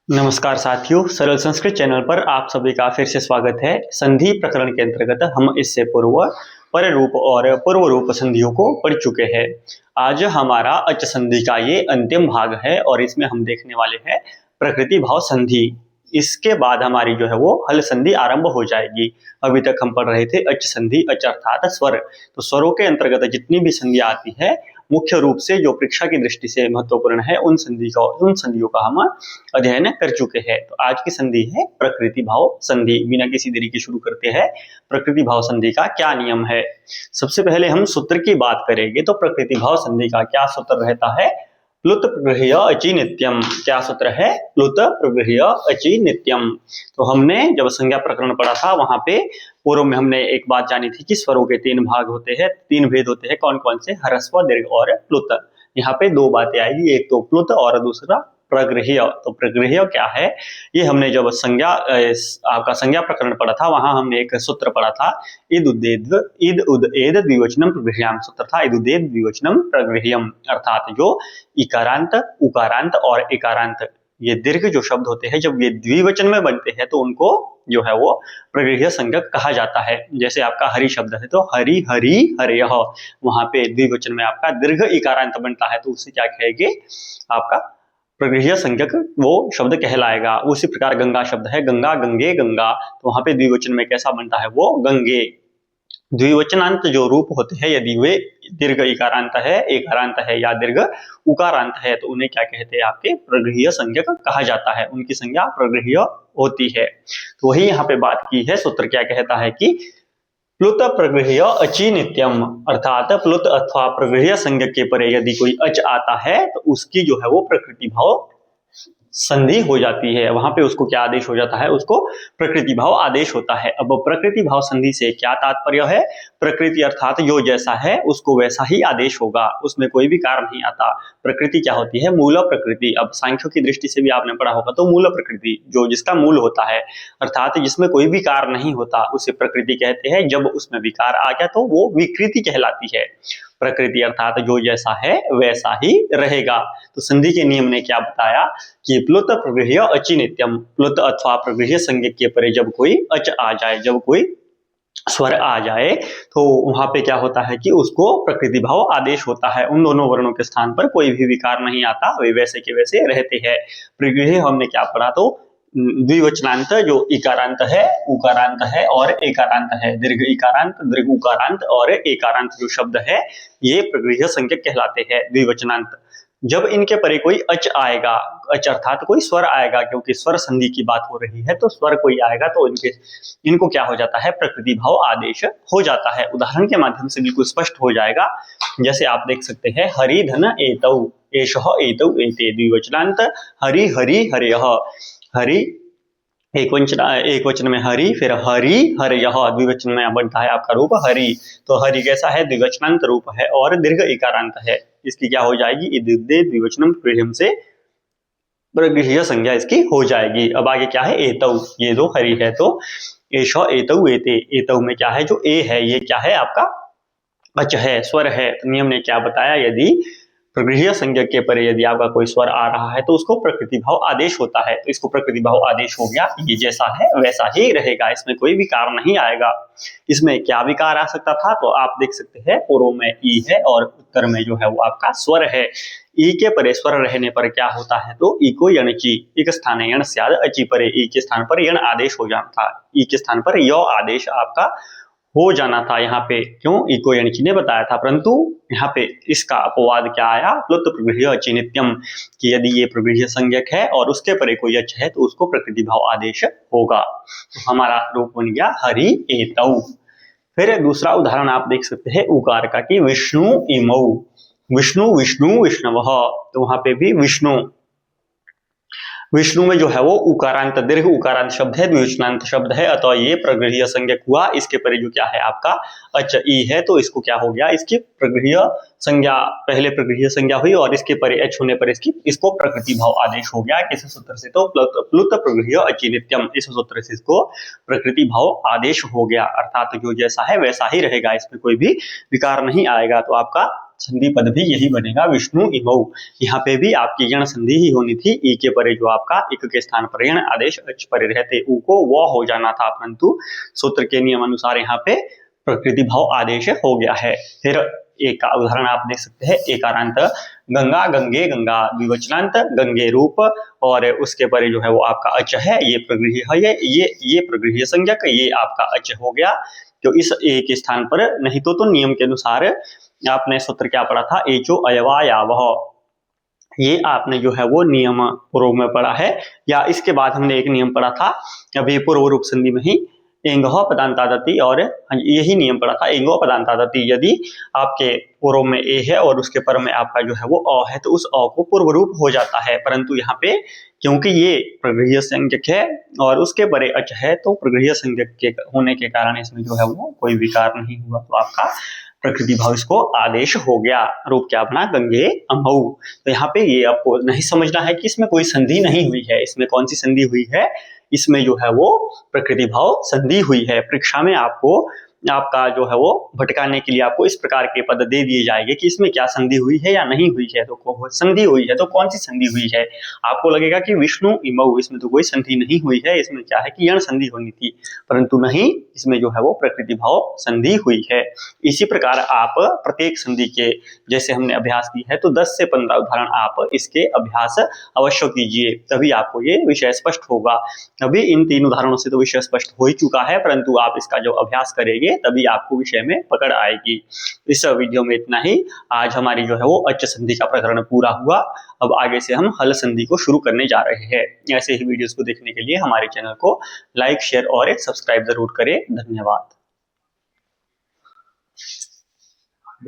नमस्कार साथियों, सरल संस्कृत चैनल पर आप सभी का फिर से स्वागत है। संधि प्रकरण के अंतर्गत हम इससे पूर्व पर रूप और पूर्व रूप संधियों को पढ़ चुके हैं। आज हमारा अच संधि का ये अंतिम भाग है और इसमें हम देखने वाले हैं प्रकृति भाव संधि। इसके बाद हमारी जो है वो हल संधि आरंभ हो जाएगी। अभी तक हम पढ़ रहे थे अच संधि, अच अर्थात स्वर। तो स्वरों के अंतर्गत जितनी भी संधियां आती है मुख्य रूप से जो परीक्षा की दृष्टि से महत्वपूर्ण है उन संधियों का हम अध्ययन कर चुके हैं। तो आज की संधि है प्रकृति भाव संधि। बिना किसी देरी के शुरू करते हैं। प्रकृति भाव संधि का क्या नियम है? सबसे पहले हम सूत्र की बात करेंगे। तो प्रकृति भाव संधि का क्या सूत्र रहता है? प्लुत प्रगृह्य अचि नित्यम। क्या सूत्र है? प्लुत प्रगृह्य अचि नित्यम। तो हमने जब संज्ञा प्रकरण पढ़ा था वहां पे पूर्व में हमने एक बात जानी थी कि स्वरों के तीन भाग होते हैं, तीन भेद होते हैं। कौन कौन से? ह्रस्व, दीर्घ और प्लुत। यहाँ पे दो बातें आएगी, एक तो प्लुत और दूसरा प्रगृह्य। तो प्रगृह्य क्या है? ये हमने जब आपका संज्ञा प्रकरण पढ़ा था वहां हमने एक सूत्र पढ़ा था, इद उद एद द्विवचनम प्रगृह्यम। सूत्र था इद उदेद द्विवचनम प्रगृह्यम, अर्थात जो इकारांत, उकारांत और एकारांत ये दीर्घ जो शब्द होते हैं जब ये द्विवचन में बनते हैं तो उनको जो है वो प्रगृह्य संज्ञक कहा जाता है। जैसे आपका हरि शब्द है तो हरि हरि हरयः, वहां पे द्विवचन में आपका दीर्घ इकारांत बनता है तो उसे क्या कहेंगे? आपका प्रगृह्य संज्ञक वो शब्द कहलाएगा। उसी प्रकार गंगा शब्द है, गंगा गंगे गंगा, तो वहां पे द्विवचन में कैसा बनता है? वो गंगे। द्विवचनांत जो रूप होते हैं यदि वे दीर्घ इकारांत है, एकारांत है या दीर्घ उकारांत है तो उन्हें क्या कहते हैं? आपके प्रगृह्य संज्ञक कहा जाता है। उनकी संज्ञा प्रगृह्य होती है। तो वही यहाँ पे बात की है। सूत्र क्या कहता है कि प्लुत प्रगृह्य अचि नित्यम, अर्थात प्लुत अथवा प्रगृह्य संज्ञक के परे यदि कोई अच आता है तो उसकी जो है वो प्रकृति भाव संधि हो जाती है। वहां पे उसको क्या आदेश हो जाता है? उसको प्रकृति भाव आदेश होता है। अब प्रकृति भाव संधि से क्या तात्पर्य है? प्रकृति अर्थात जो जैसा है उसको वैसा ही आदेश होगा, उसमें कोई भी कार नहीं आता। प्रकृति क्या होती है? मूल प्रकृति। अब सांख्यों की दृष्टि से भी आपने पढ़ा होगा तो मूल प्रकृति जो जिसका मूल होता है अर्थात जिसमें कोई भी कार नहीं होता उसे प्रकृति कहते हैं। जब उसमें विकार आ गया तो वो विकृति कहलाती है। प्रकृति अर्थात जो जैसा है वैसा ही रहेगा। तो संधि के नियम ने क्या बताया कि प्लुत प्रगृह्य अचि नित्यम, प्लुत अथवा प्रगृह्य संज्ञक के परे जब कोई अच आ जाए, जब कोई स्वर आ जाए तो वहां पे क्या होता है कि उसको प्रकृति भाव आदेश होता है। उन दोनों वर्णों के स्थान पर कोई भी विकार नहीं आता, वे वैसे के वैसे रहते हैं। प्रगृह्य हमने क्या पढ़ा? तो द्विवचनांत जो इकारांत है, उकारांत है और एकारांत है। दीर्घ इकारांत, दीर्घ उकारांत और एकारांत जो शब्द है ये प्रगृह्य संज्ञक कहलाते हैं, द्विवचनांत। जब इनके परे कोई अच आएगा, अच अर्थात कोई स्वर आएगा, क्योंकि स्वर संधि की बात हो रही है तो स्वर कोई आएगा तो इनको क्या हो जाता है? प्रकृति भाव आदेश हो जाता है। उदाहरण के माध्यम से बिल्कुल स्पष्ट हो जाएगा। जैसे आप देख सकते हैं, हरि धन एतौ, एषः एतौ एते, द्विवचनांत हरि हरि हरयः। हरि एक वचन में हरि, फिर हरि हरयः, द्विवचन में बनता है आपका रूप हरि। तो हरि कैसा है? द्विवचनांत रूप है और दीर्घ इकारांत है। इसकी क्या हो जाएगी? इदुदे द्विवचनम प्रगृह्यम से प्रगृह्य संज्ञा इसकी हो जाएगी। अब आगे क्या है? एतौ, ये दो हरि है तो एष एतौ एते। एतौ में क्या है? जो ए है ये क्या है? आपका अच है, स्वर है। तो नियम ने क्या बताया? यदि प्रगृह्य संज्ञक के परे यदि आपका कोई स्वर आ रहा है तो उसको प्रकृति भाव आदेश होता है। तो इसको प्रकृति भाव आदेश हो गया, ये जैसा है वैसा ही रहेगा, इसमें कोई विकार नहीं आएगा। इसमें क्या विकार आ सकता था? तो आप देख सकते हैं पूर्व में ई है और उत्तर में जो है वो आपका स्वर है। ई के परे स्वर रहने पर क्या होता है? तो ई को यणचि, एक स्थान यण स्याद अचि परे, ई के स्थान पर यण आदेश हो जाता था, ई के स्थान पर य आदेश आपका हो जाना था। यहाँ पे क्यों? इको यणचि ने बताया था, परंतु यहाँ पे इसका अपवाद क्या आया? प्लुत प्रगृह्य अचि नित्यम, कि यदि ये प्रगृह्य संज्ञक है और उसके परे कोई अच है तो उसको प्रकृति भाव आदेश होगा। तो हमारा रूप बन गया हरि एतौ। फिर दूसरा उदाहरण आप देख सकते हैं उकार का, कि विष्णु इमौ, विष्णु विष्णु विष्णवः। तो वहां पे भी विष्णु, विष्णु में जो है वो उकारांत, दीर्घ उकारांत शब्द है, द्विवचनांत शब्द है, अतः ये प्रगृह्य संज्ञक हुआ। इसके परे जो क्या है? आपका अच ई है तो इसको क्या हो गया? इसकी प्रगृह्य संज्ञा, पहले प्रगृह्य संज्ञा हुई और इसके परे एच होने पर इसको प्रकृति भाव आदेश हो गया। किस सूत्र से? तो प्लुत प्रगृह्य अचि नित्यम, इस सूत्र से इसको प्रकृति भाव आदेश हो गया। अर्थात जो जैसा है वैसा ही रहेगा, इसमें कोई भी विकार नहीं आएगा। तो आपका संधि पद भी यही बनेगा, विष्णु इमौ। यहाँ पे भी आपकी यण संधि ही होनी थी। ई के परे जो आपका इक के स्थान पर यण आदेश अच परे रहते उ को व हो जाना था, परंतु सूत्र के नियम अनुसार यहाँ पे प्रकृति भाव आदेश हो गया है। फिर एक उदाहरण आप देख सकते हैं, एकारांत गंगा, गंगे, गंगा द्विवचनांत, गंगे रूप, और उसके परे जो है वो आपका अच है, ये प्रगृह्य है, ये प्रगृह्य संज्ञक, ये आपका अच हो गया। तो इस ए के स्थान पर नहीं तो नियम के अनुसार आपने सूत्र क्या पढ़ा था, एचो अयवायावह, ये आपने जो है वो नियम पूर्व में पढ़ा है। या इसके बाद हमने एक नियम पढ़ा था अभी पूर्व रूप संधि में ही, एंगह पदांतादति, और यही नियम पढ़ा था, एंगो पदांतादति। यदि आपके पूर्व में ए है और उसके पर में आपका जो है वो अ है, तो उस अ को पूर्व रूप हो जाता है, परंतु यहाँ पे क्योंकि ये प्रगृह्य संज्ञक है और उसके परे अच है, तो प्रगृह्य संज्ञक के होने के कारण इसमें जो है वो कोई विकार नहीं हुआ, तो आपका प्रकृति भाव इसको आदेश हो गया। रूप क्या बना, गंगे अम्भौ। तो यहाँ पे ये आपको नहीं समझना है कि इसमें कोई संधि नहीं हुई है। इसमें कौन सी संधि हुई है, इसमें जो है वो प्रकृति भाव संधि हुई है। परीक्षा में आपको आपका जो है वो भटकाने के लिए आपको इस प्रकार के पद दे दिए जाएंगे कि इसमें क्या संधि हुई है या नहीं हुई है। तो संधि हुई है तो कौन सी संधि हुई है, आपको लगेगा कि विष्णु इमौ, इसमें तो कोई संधि नहीं हुई है, इसमें क्या है कि यण संधि होनी थी, परंतु नहीं, इसमें जो है वो प्रकृति भाव संधि हुई है। इसी प्रकार आप प्रत्येक संधि के जैसे हमने अभ्यास की है, तो 10 से 15 उदाहरण आप इसके अभ्यास अवश्य कीजिए, तभी आपको ये विषय स्पष्ट होगा। अभी इन 3 उदाहरणों से तो विषय स्पष्ट हो ही चुका है, परंतु आप इसका जो अभ्यास करेंगे तभी आपको विषय में पकड़ आएगी। इस वीडियो में इतना ही। आज हमारी जो है वो अच संधि का प्रकरण पूरा हुआ। अब आगे से हम हल संधि को शुरू करने जा रहे हैं। ऐसे ही वीडियोस को देखने के लिए हमारे चैनल को लाइक, शेयर और सब्सक्राइब जरूर करें। धन्यवाद।